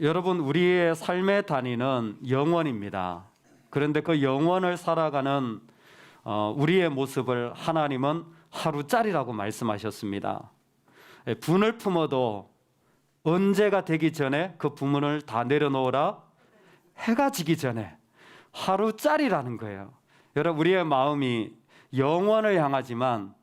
여러분, 우리의 삶의 단위는 영원입니다. 그런데 그 영원을 살아가는 우리의 모습을 하나님은 하루짜리라고 말씀하셨습니다. 분을 품어도 언제가 되기 전에 그 부문을 다 내려놓으라. 해가 지기 전에. 하루짜리라는 거예요. 여러분, 우리의 마음이 영원을 향하지만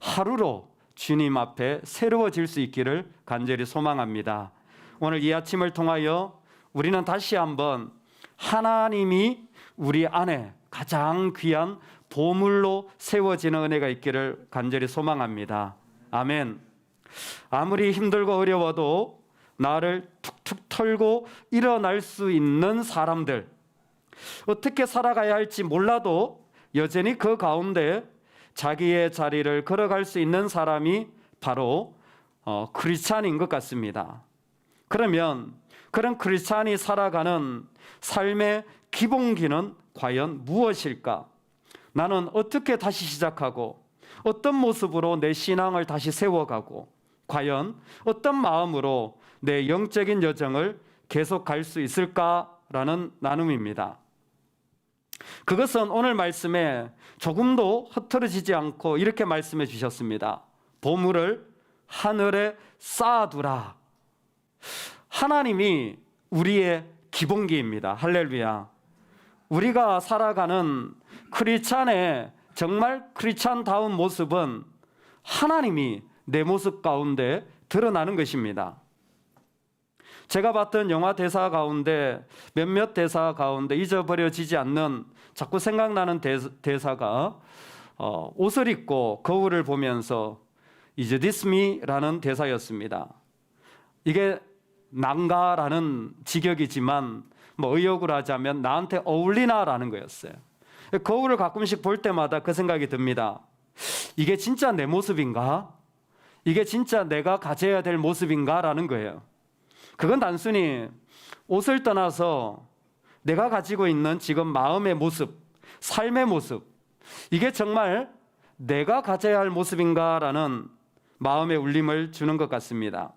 하루로 주님 앞에 새로워질 수 있기를 간절히 소망합니다. 오늘 이 아침을 통하여 우리는 다시 한번 하나님이 우리 안에 가장 귀한 보물로 세워지는 은혜가 있기를 간절히 소망합니다. 아멘. 아무리 힘들고 어려워도 나를 툭툭 털고 일어날 수 있는 사람들, 어떻게 살아가야 할지 몰라도 여전히 그 가운데 자기의 자리를 걸어갈 수 있는 사람이 바로 크리스찬인 것 같습니다. 그러면 그런 크리스찬이 살아가는 삶의 기본기는 과연 무엇일까? 나는 어떻게 다시 시작하고 어떤 모습으로 내 신앙을 다시 세워가고 과연 어떤 마음으로 내 영적인 여정을 계속 갈 수 있을까라는 나눔입니다. 그것은 오늘 말씀에 조금도 흐트러지지 않고 이렇게 말씀해 주셨습니다. 보물을 하늘에 쌓아두라. 하나님이 우리의 기본기입니다. 할렐루야. 우리가 살아가는 크리스찬의 정말 크리스찬다운 모습은 하나님이 내 모습 가운데 드러나는 것입니다. 제가 봤던 영화 대사 가운데 몇몇 대사 가운데 잊어버려지지 않는 자꾸 생각나는 대사가 옷을 입고 거울을 보면서 Is this me? 라는 대사였습니다. 이게 난가라는 직역이지만 의역으로 하자면 나한테 어울리나 라는 거였어요. 거울을 가끔씩 볼 때마다 그 생각이 듭니다. 이게 진짜 내 모습인가? 이게 진짜 내가 가져야 될 모습인가? 라는 거예요. 그건 단순히 옷을 떠나서 내가 가지고 있는 지금 마음의 모습, 삶의 모습, 이게 정말 내가 가져야 할 모습인가? 라는 마음의 울림을 주는 것 같습니다.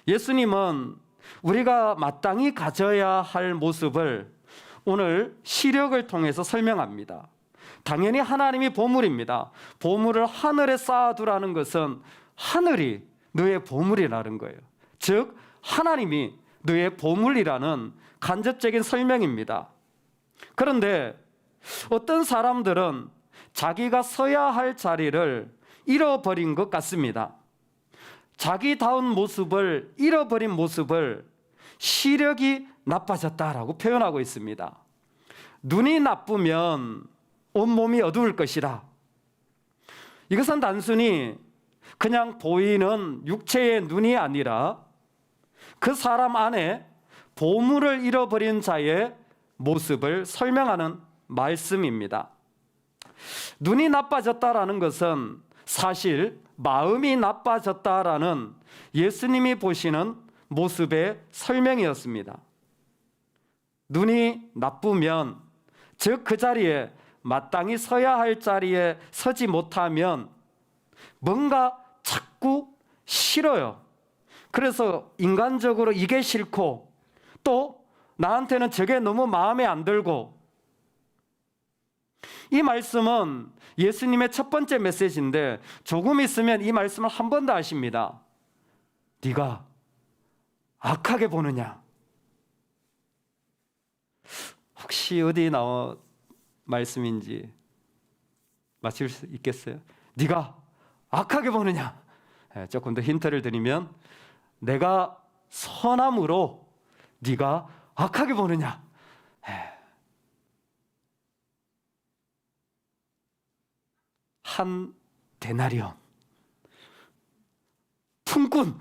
예수님은 우리가 마땅히 가져야 할 모습을 오늘 시력을 통해서 설명합니다. 당연히 하나님이 보물입니다. 보물을 하늘에 쌓아두라는 것은 하늘이 너의 보물이라는 거예요. 즉 하나님이 너의 보물이라는 간접적인 설명입니다. 그런데 어떤 사람들은 자기가 서야 할 자리를 잃어버린 것 같습니다. 자기다운 모습을 잃어버린 모습을 시력이 나빠졌다라고 표현하고 있습니다. 눈이 나쁘면 온몸이 어두울 것이다. 이것은 단순히 그냥 보이는 육체의 눈이 아니라 그 사람 안에 보물을 잃어버린 자의 모습을 설명하는 말씀입니다. 눈이 나빠졌다라는 것은 사실 마음이 나빠졌다라는 예수님이 보시는 모습의 설명이었습니다. 눈이 나쁘면, 즉 그 자리에 마땅히 서야 할 자리에 서지 못하면 뭔가 자꾸 싫어요. 그래서 인간적으로 이게 싫고 또 나한테는 저게 너무 마음에 안 들고, 이 말씀은 예수님의 첫 번째 메시지인데 조금 있으면 이 말씀을 한 번 더 하십니다. 네가 악하게 보느냐? 혹시 어디 나온 말씀인지 맞힐 수 있겠어요? 네가 악하게 보느냐? 조금 더 힌트를 드리면 내가 선함으로 네가 악하게 보느냐? 한 데나리온, 품꾼,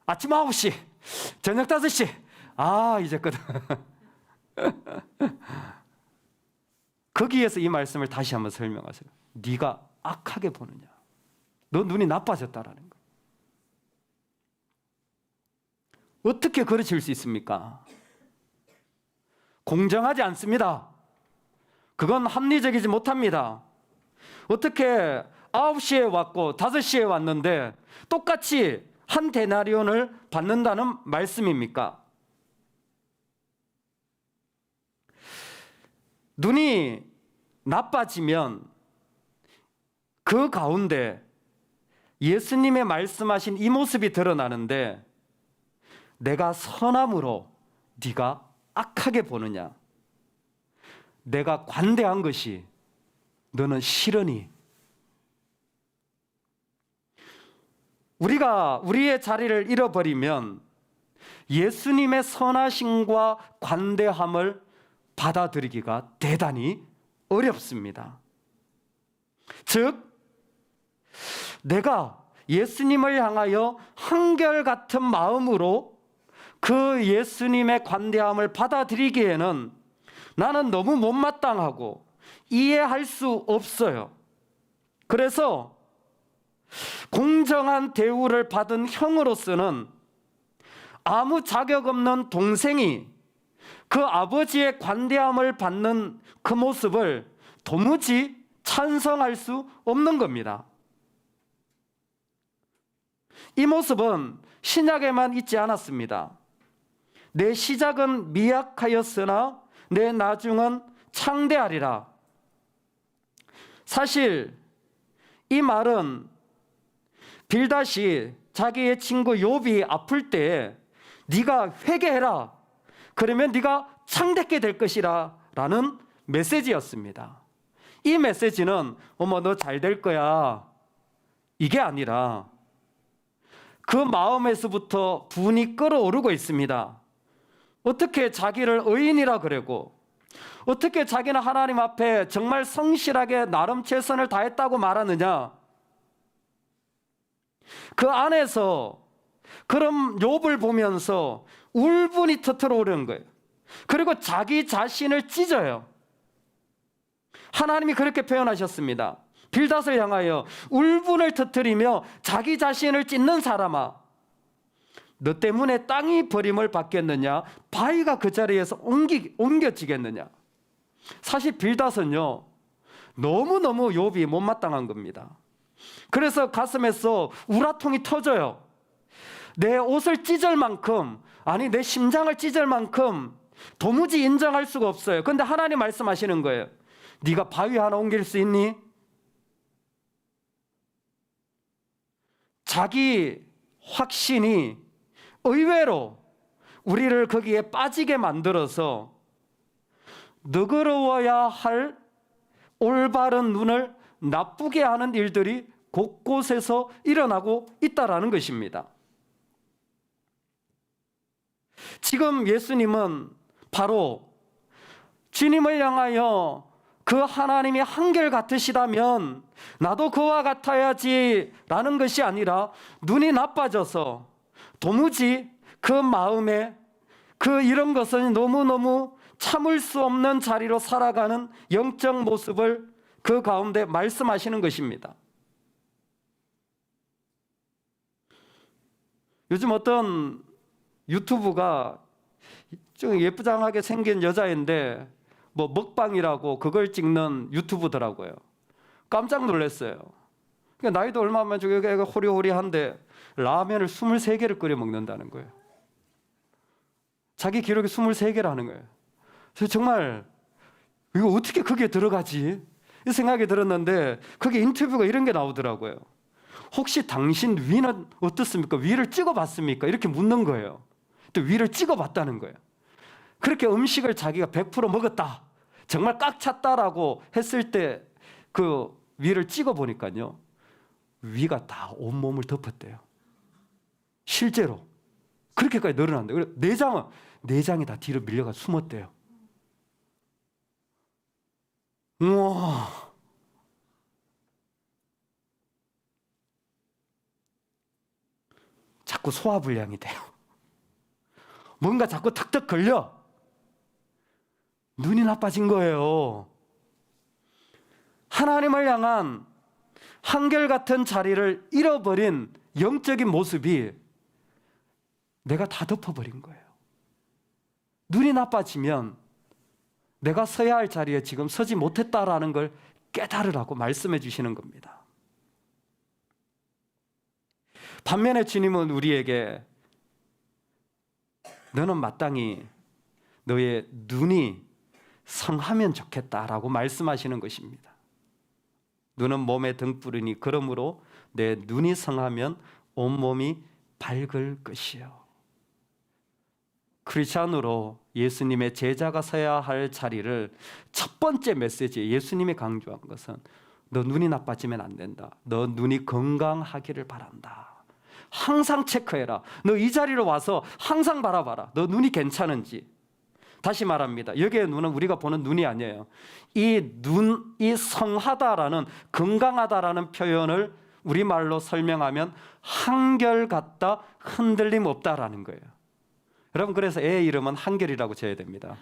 아침 9시, 저녁 5시, 이제거든. 거기에서 이 말씀을 다시 한번 설명하세요. 네가 악하게 보느냐? 너 눈이 나빠졌다라는 거. 어떻게 그르칠 수 있습니까? 공정하지 않습니다. 그건 합리적이지 못합니다. 어떻게 9시에 왔고 5시에 왔는데 똑같이 한 데나리온을 받는다는 말씀입니까? 눈이 나빠지면 그 가운데 예수님의 말씀하신 이 모습이 드러나는데, 내가 선함으로 네가 악하게 보느냐? 내가 관대한 것이 너는 싫으니? 우리가 우리의 자리를 잃어버리면 예수님의 선하심과 관대함을 받아들이기가 대단히 어렵습니다. 즉, 내가 예수님을 향하여 한결같은 마음으로 그 예수님의 관대함을 받아들이기에는 나는 너무 못마땅하고 이해할 수 없어요. 그래서 공정한 대우를 받은 형으로서는 아무 자격 없는 동생이 그 아버지의 관대함을 받는 그 모습을 도무지 찬성할 수 없는 겁니다. 이 모습은 신약에만 있지 않았습니다. 내 시작은 미약하였으나 내 나중은 창대하리라. 사실 이 말은 빌닷이 자기의 친구 욥이 아플 때 네가 회개해라, 그러면 네가 창대케 될 것이라 라는 메시지였습니다. 이 메시지는 어머 너 잘 될 거야 이게 아니라 그 마음에서부터 분이 끓어오르고 있습니다. 어떻게 자기를 의인이라 그러고, 어떻게 자기는 하나님 앞에 정말 성실하게 나름 최선을 다했다고 말하느냐? 그 안에서 그럼 욥을 보면서 울분이 터트러 오르는 거예요. 그리고 자기 자신을 찢어요. 하나님이 그렇게 표현하셨습니다. 빌닷을 향하여 울분을 터뜨리며 자기 자신을 찢는 사람아, 너 때문에 땅이 버림을 받겠느냐? 바위가 그 자리에서 옮겨지겠느냐? 사실 빌닷은요, 너무너무 욥이 못마땅한 겁니다. 그래서 가슴에서 우라통이 터져요. 내 옷을 찢을 만큼, 아니 내 심장을 찢을 만큼 도무지 인정할 수가 없어요. 그런데 하나님 말씀하시는 거예요. 네가 바위 하나 옮길 수 있니? 자기 확신이 의외로 우리를 거기에 빠지게 만들어서 너그러워야 할 올바른 눈을 나쁘게 하는 일들이 곳곳에서 일어나고 있다라는 것입니다. 지금 예수님은 바로 주님을 향하여 그 하나님이 한결같으시다면 나도 그와 같아야지 라는 것이 아니라, 눈이 나빠져서 도무지 그 마음에 그 이런 것은 너무너무 참을 수 없는 자리로 살아가는 영적 모습을 그 가운데 말씀하시는 것입니다. 요즘 어떤 유튜브가 좀 예쁘장하게 생긴 여자인데 뭐 먹방이라고 그걸 찍는 유튜브더라고요. 깜짝 놀랐어요. 그러니까 나이도 얼마면 저기 애가 호리호리한데 라면을 23개를 끓여 먹는다는 거예요. 자기 기록이 23개라는 거예요. 그래서 정말 이거 어떻게 거기에 들어가지? 이 생각이 들었는데 거기 인터뷰가 이런 게 나오더라고요. 혹시 당신 위는 어떻습니까? 위를 찍어봤습니까? 이렇게 묻는 거예요. 또 위를 찍어봤다는 거예요. 그렇게 음식을 자기가 100% 먹었다, 정말 꽉 찼다라고 했을 때 그 위를 찍어보니까요, 위가 다 온몸을 덮었대요. 실제로 그렇게까지 늘어난대요. 내장이 다 뒤로 밀려가 숨었대요. 우와. 자꾸 소화불량이 돼요. 뭔가 자꾸 턱턱 걸려. 눈이 나빠진 거예요. 하나님을 향한 한결같은 자리를 잃어버린 영적인 모습이 내가 다 덮어버린 거예요. 눈이 나빠지면 내가 서야 할 자리에 지금 서지 못했다라는 걸 깨달으라고 말씀해 주시는 겁니다. 반면에 주님은 우리에게 너는 마땅히 너의 눈이 성하면 좋겠다라고 말씀하시는 것입니다. 눈은 몸의 등불이니 그러므로 내 눈이 성하면 온몸이 밝을 것이요. 크리스찬으로 예수님의 제자가 서야 할 자리를 첫 번째 메시지에 예수님이 강조한 것은 너 눈이 나빠지면 안 된다. 너 눈이 건강하기를 바란다. 항상 체크해라. 너 이 자리로 와서 항상 바라봐라. 너 눈이 괜찮은지. 다시 말합니다. 여기에 눈은 우리가 보는 눈이 아니에요. 이 성하다라는, 건강하다라는 표현을 우리말로 설명하면 한결같다, 흔들림 없다라는 거예요. 여러분, 그래서 애 이름은 한결이라고 지어야 됩니다.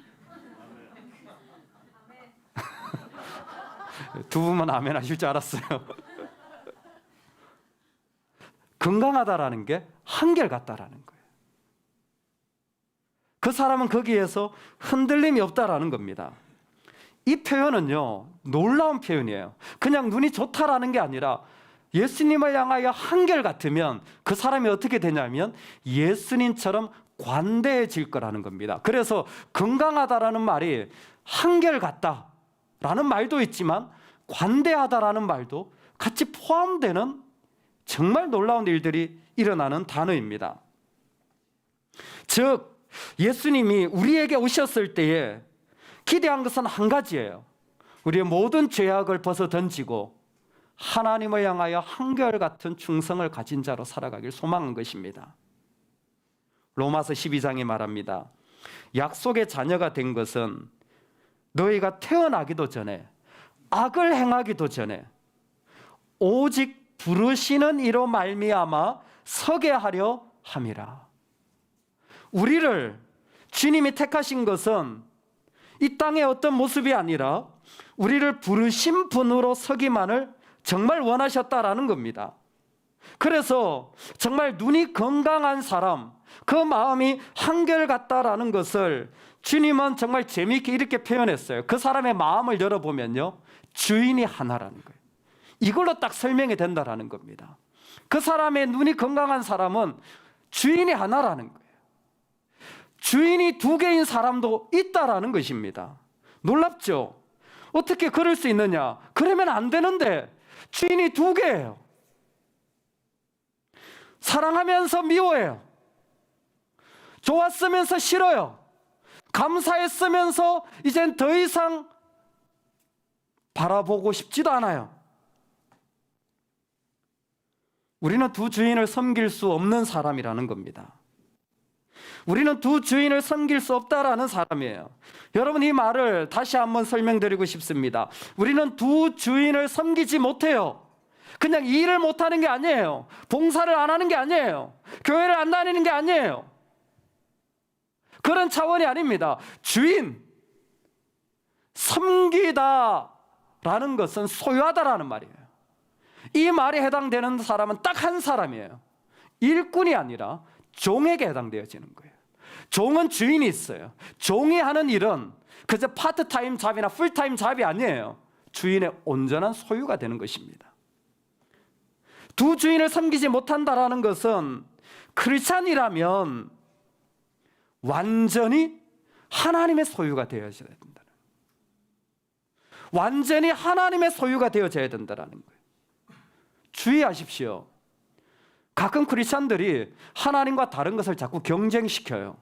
두 분만 아멘 하실 줄 알았어요. 건강하다라는 게 한결같다라는 거예요. 그 사람은 거기에서 흔들림이 없다라는 겁니다. 이 표현은요, 놀라운 표현이에요. 그냥 눈이 좋다라는 게 아니라 예수님을 향하여 한결같으면 그 사람이 어떻게 되냐면 예수님처럼 관대해질 거라는 겁니다. 그래서 건강하다라는 말이 한결같다라는 말도 있지만 관대하다라는 말도 같이 포함되는 정말 놀라운 일들이 일어나는 단어입니다. 즉 예수님이 우리에게 오셨을 때에 기대한 것은 한 가지예요. 우리의 모든 죄악을 벗어 던지고 하나님을 향하여 한결같은 충성을 가진 자로 살아가길 소망한 것입니다. 로마서 12장에 말합니다. 약속의 자녀가 된 것은 너희가 태어나기도 전에, 악을 행하기도 전에 오직 부르시는 이로 말미암아 서게 하려 함이라. 우리를 주님이 택하신 것은 이 땅의 어떤 모습이 아니라 우리를 부르신 분으로 서기만을 정말 원하셨다라는 겁니다. 그래서 정말 눈이 건강한 사람, 그 마음이 한결같다라는 것을 주님은 정말 재미있게 이렇게 표현했어요. 그 사람의 마음을 열어보면요, 주인이 하나라는 거예요. 이걸로 딱 설명이 된다라는 겁니다. 그 사람의 눈이 건강한 사람은 주인이 하나라는 거예요. 주인이 두 개인 사람도 있다라는 것입니다. 놀랍죠? 어떻게 그럴 수 있느냐? 그러면 안 되는데 주인이 두 개예요. 사랑하면서 미워해요. 좋았으면서 싫어요. 감사했으면서 이젠 더 이상 바라보고 싶지도 않아요. 우리는 두 주인을 섬길 수 없는 사람이라는 겁니다. 우리는 두 주인을 섬길 수 없다라는 사람이에요. 여러분, 이 말을 다시 한번 설명드리고 싶습니다. 우리는 두 주인을 섬기지 못해요. 그냥 일을 못하는 게 아니에요. 봉사를 안 하는 게 아니에요. 교회를 안 다니는 게 아니에요. 그런 차원이 아닙니다. 주인, 섬기다라는 것은 소유하다라는 말이에요. 이 말에 해당되는 사람은 딱 한 사람이에요. 일꾼이 아니라 종에게 해당되어지는 거예요. 종은 주인이 있어요. 종이 하는 일은 그저 파트타임 잡이나 풀타임 잡이 아니에요. 주인의 온전한 소유가 되는 것입니다. 두 주인을 섬기지 못한다라는 것은 크리스찬이라면 완전히 하나님의 소유가 되어져야 된다. 완전히 하나님의 소유가 되어져야 된다는 거예요. 주의하십시오. 가끔 크리스찬들이 하나님과 다른 것을 자꾸 경쟁시켜요.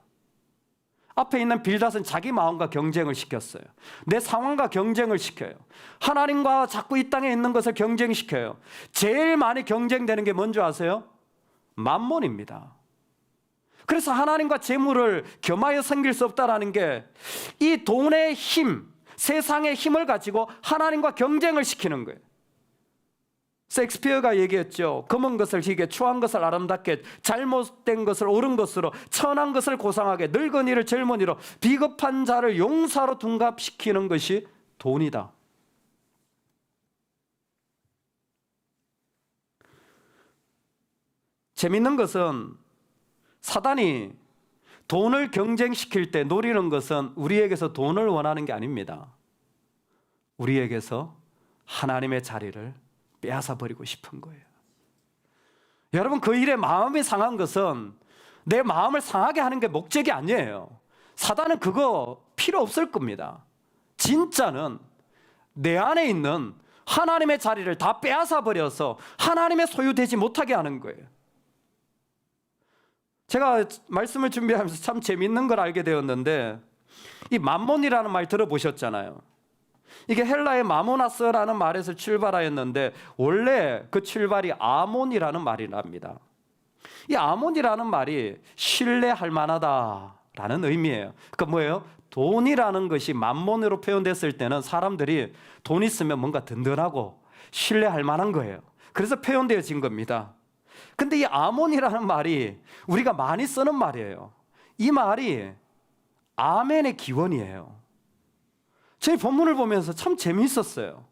앞에 있는 빌닷은 자기 마음과 경쟁을 시켰어요. 내 상황과 경쟁을 시켜요. 하나님과 자꾸 이 땅에 있는 것을 경쟁시켜요. 제일 많이 경쟁되는 게 뭔지 아세요? 만몬입니다. 그래서 하나님과 재물을 겸하여 섬길 수 없다라는 게 이 돈의 힘, 세상의 힘을 가지고 하나님과 경쟁을 시키는 거예요. 셰익스피어가 얘기했죠. 검은 것을 희게, 추한 것을 아름답게, 잘못된 것을 옳은 것으로, 천한 것을 고상하게, 늙은이를 젊은이로, 비겁한 자를 용사로 둔갑시키는 것이 돈이다. 재밌는 것은 사단이 돈을 경쟁시킬 때 노리는 것은 우리에게서 돈을 원하는 게 아닙니다. 우리에게서 하나님의 자리를 빼앗아 버리고 싶은 거예요. 여러분, 그 일에 마음이 상한 것은 내 마음을 상하게 하는 게 목적이 아니에요. 사단은 그거 필요 없을 겁니다. 진짜는 내 안에 있는 하나님의 자리를 다 빼앗아 버려서 하나님의 소유되지 못하게 하는 거예요. 제가 말씀을 준비하면서 참 재밌는 걸 알게 되었는데, 이 맘몬이라는 말 들어보셨잖아요. 이게 헬라의 마모나스라는 말에서 출발하였는데 원래 그 출발이 아몬이라는 말이랍니다. 이 아몬이라는 말이 신뢰할 만하다라는 의미예요. 그러니까 뭐예요? 돈이라는 것이 맘몬으로 표현됐을 때는 사람들이 돈 있으면 뭔가 든든하고 신뢰할 만한 거예요. 그래서 표현되어진 겁니다. 근데 이 아몬이라는 말이 우리가 많이 쓰는 말이에요. 이 말이 아멘의 기원이에요. 저희 본문을 보면서 참 재미있었어요.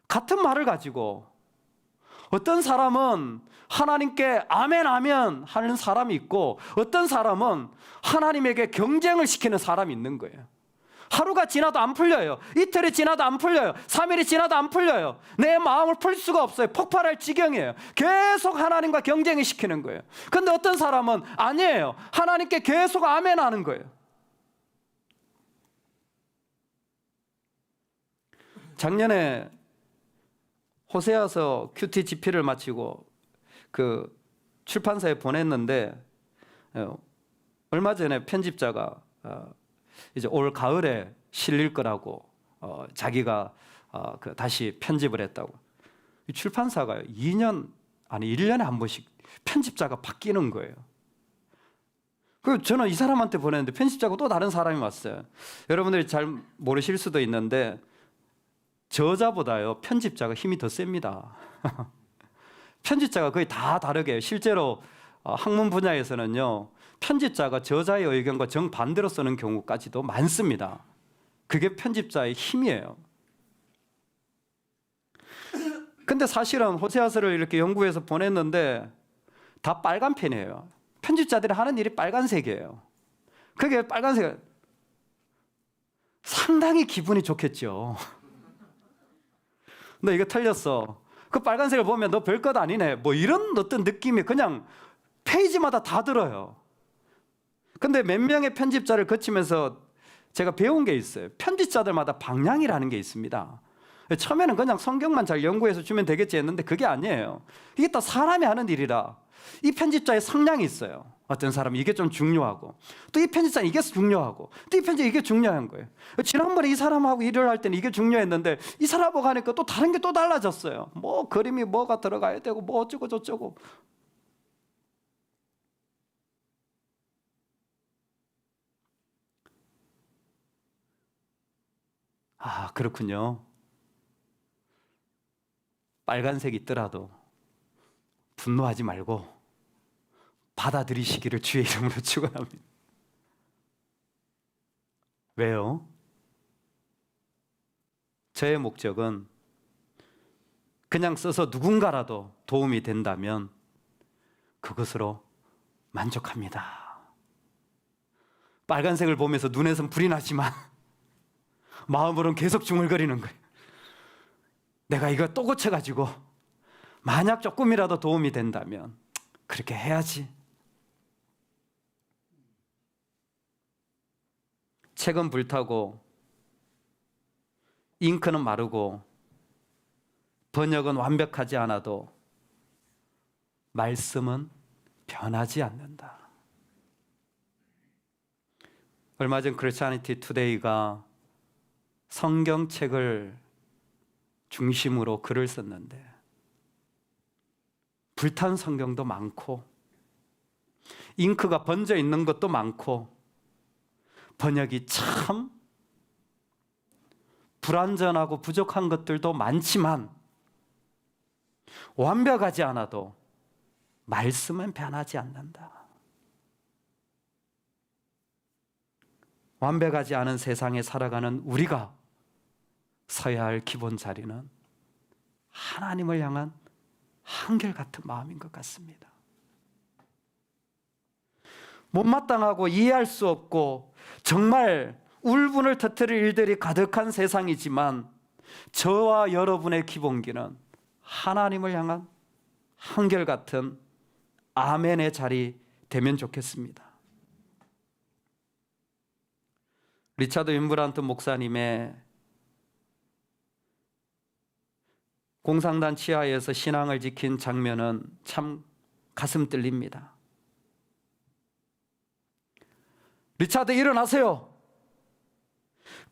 같은 말을 가지고 어떤 사람은 하나님께 아멘 아멘 하는 사람이 있고, 어떤 사람은 하나님에게 경쟁을 시키는 사람이 있는 거예요. 하루가 지나도 안 풀려요. 이틀이 지나도 안 풀려요. 3일이 지나도 안 풀려요. 내 마음을 풀 수가 없어요. 폭발할 지경이에요. 계속 하나님과 경쟁을 시키는 거예요. 근데 어떤 사람은 아니에요. 하나님께 계속 아멘 하는 거예요. 작년에 호세아서 큐티 집필을 마치고 그 출판사에 보냈는데, 얼마 전에 편집자가 이제 올 가을에 실릴 거라고 자기가 다시 편집을 했다고. 이 출판사가 1년에 한 번씩 편집자가 바뀌는 거예요. 그 저는 이 사람한테 보냈는데 편집자가 또 다른 사람이 왔어요. 여러분들이 잘 모르실 수도 있는데 저자보다요 편집자가 힘이 더 셉니다. 편집자가 거의 다 다르게 해요. 실제로 학문 분야에서는요 편집자가 저자의 의견과 정반대로 쓰는 경우까지도 많습니다. 그게 편집자의 힘이에요. 근데 사실은 호세아서를 이렇게 연구해서 보냈는데 다 빨간 펜이에요. 편집자들이 하는 일이 빨간색이에요. 그게 빨간색, 상당히 기분이 좋겠죠. 너 이거 틀렸어. 그 빨간색을 보면 너 별것 아니네. 뭐 이런 어떤 느낌이 그냥 페이지마다 다 들어요. 근데 몇 명의 편집자를 거치면서 제가 배운 게 있어요. 편집자들마다 방향이라는 게 있습니다. 처음에는 그냥 성경만 잘 연구해서 주면 되겠지 했는데 그게 아니에요. 이게 다 사람이 하는 일이라 이 편집자의 성향이 있어요. 어떤 사람은 이게 좀 중요하고, 또 이 편집자는 이게 중요하고, 또 이 편집자 이게 중요한 거예요. 지난번에 이 사람하고 일을 할 때는 이게 중요했는데 이 사람하고 하니까 또 다른 게 또 달라졌어요. 뭐 그림이 뭐가 들어가야 되고 뭐 어쩌고 저쩌고. 아, 그렇군요. 빨간색이 있더라도 분노하지 말고 받아들이시기를 주의 이름으로 축원합니다. 왜요? 저의 목적은 그냥 써서 누군가라도 도움이 된다면 그것으로 만족합니다. 빨간색을 보면서 눈에선 불이 나지만 마음으로는 계속 중얼거리는 거예요. 내가 이거 또 고쳐가지고 만약 조금이라도 도움이 된다면 그렇게 해야지. 책은 불타고 잉크는 마르고 번역은 완벽하지 않아도 말씀은 변하지 않는다. 얼마 전 크리스티애니티 투데이가 성경책을 중심으로 글을 썼는데 불탄 성경도 많고 잉크가 번져 있는 것도 많고 번역이 참 불완전하고 부족한 것들도 많지만 완벽하지 않아도 말씀은 변하지 않는다. 완벽하지 않은 세상에 살아가는 우리가 서야 할 기본 자리는 하나님을 향한 한결같은 마음인 것 같습니다. 못마땅하고 이해할 수 없고 정말 울분을 터뜨릴 일들이 가득한 세상이지만 저와 여러분의 기본기는 하나님을 향한 한결같은 아멘의 자리 되면 좋겠습니다. 리차드 윈브란트 목사님의 공산당 치하에서 신앙을 지킨 장면은 참 가슴 뚫립니다. 리차드, 일어나세요.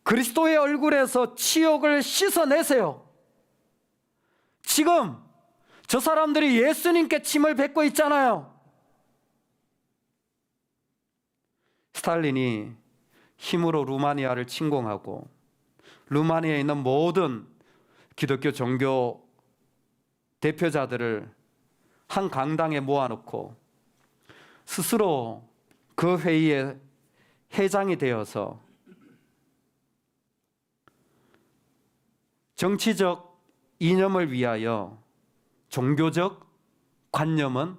그리스도의 얼굴에서 치욕을 씻어내세요. 지금 저 사람들이 예수님께 침을 뱉고 있잖아요. 스탈린이 힘으로 루마니아를 침공하고 루마니아에 있는 모든 기독교 종교 대표자들을 한 강당에 모아놓고 스스로 그 회의의 회장이 되어서 정치적 이념을 위하여 종교적 관념은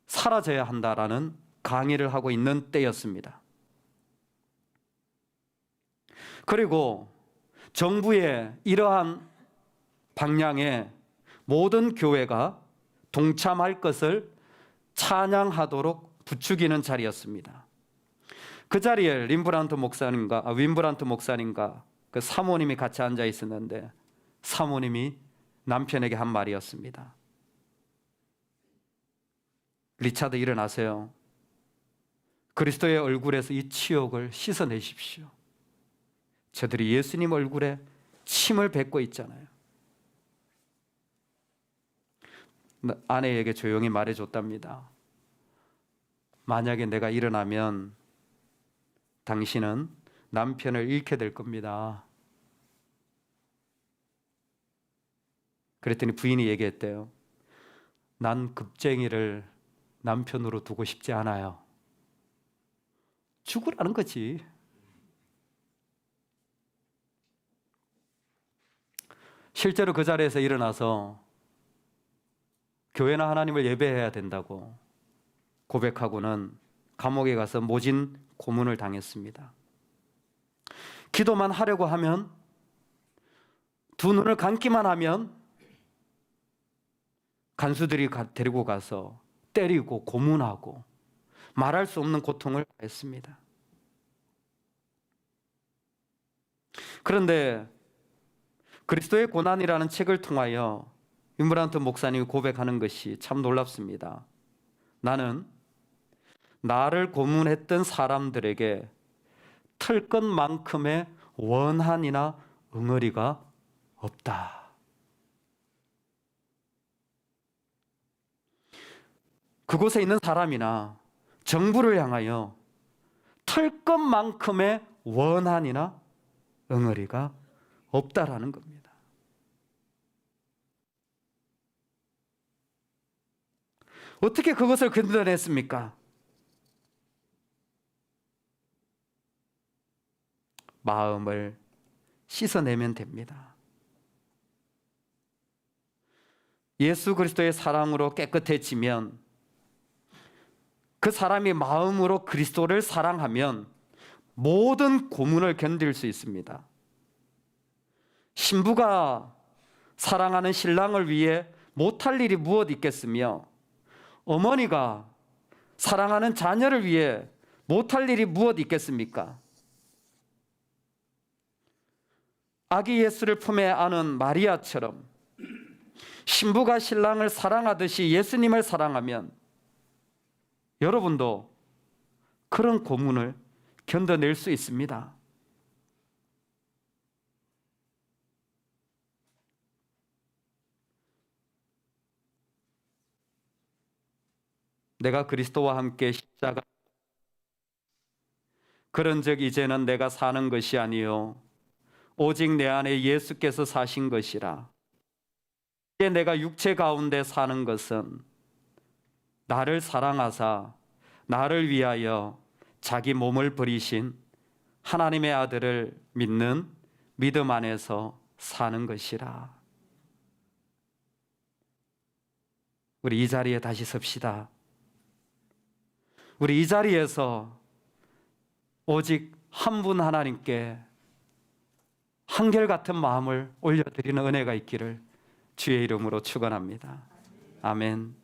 사라져야 한다라는 강의를 하고 있는 때였습니다. 그리고 정부의 이러한 방향에 모든 교회가 동참할 것을 찬양하도록 부추기는 자리였습니다. 그 자리에 윈브란트 목사님과 그 사모님이 같이 앉아 있었는데 사모님이 남편에게 한 말이었습니다. 리차드, 일어나세요. 그리스도의 얼굴에서 이 치욕을 씻어내십시오. 저들이 예수님 얼굴에 침을 뱉고 있잖아요. 아내에게 조용히 말해줬답니다. 만약에 내가 일어나면 당신은 남편을 잃게 될 겁니다. 그랬더니 부인이 얘기했대요. 난 급쟁이를 남편으로 두고 싶지 않아요. 죽으라는 거지. 실제로 그 자리에서 일어나서 교회나 하나님을 예배해야 된다고 고백하고는 감옥에 가서 모진 고문을 당했습니다. 기도만 하려고 하면, 두 눈을 감기만 하면 간수들이 데리고 가서 때리고 고문하고 말할 수 없는 고통을 했습니다. 그런데 그리스도의 고난이라는 책을 통하여 윈브란트 목사님이 고백하는 것이 참 놀랍습니다. 나는 나를 고문했던 사람들에게 털 것만큼의 원한이나 응어리가 없다. 그곳에 있는 사람이나 정부를 향하여 털 것만큼의 원한이나 응어리가 없다라는 겁니다. 어떻게 그것을 견뎌냈습니까? 마음을 씻어내면 됩니다. 예수 그리스도의 사랑으로 깨끗해지면, 그 사람이 마음으로 그리스도를 사랑하면 모든 고문을 견딜 수 있습니다. 신부가 사랑하는 신랑을 위해 못할 일이 무엇 있겠으며, 어머니가 사랑하는 자녀를 위해 못할 일이 무엇 있겠습니까? 아기 예수를 품에 안은 마리아처럼 신부가 신랑을 사랑하듯이 예수님을 사랑하면 여러분도 그런 고문을 견뎌낼 수 있습니다. 내가 그리스도와 함께 십자가, 그런즉 이제는 내가 사는 것이 아니요 오직 내 안에 예수께서 사신 것이라. 이제 내가 육체 가운데 사는 것은 나를 사랑하사 나를 위하여 자기 몸을 버리신 하나님의 아들을 믿는 믿음 안에서 사는 것이라. 우리 이 자리에 다시 섭시다. 우리 이 자리에서 오직 한 분 하나님께 한결같은 마음을 올려드리는 은혜가 있기를 주의 이름으로 축원합니다. 아멘.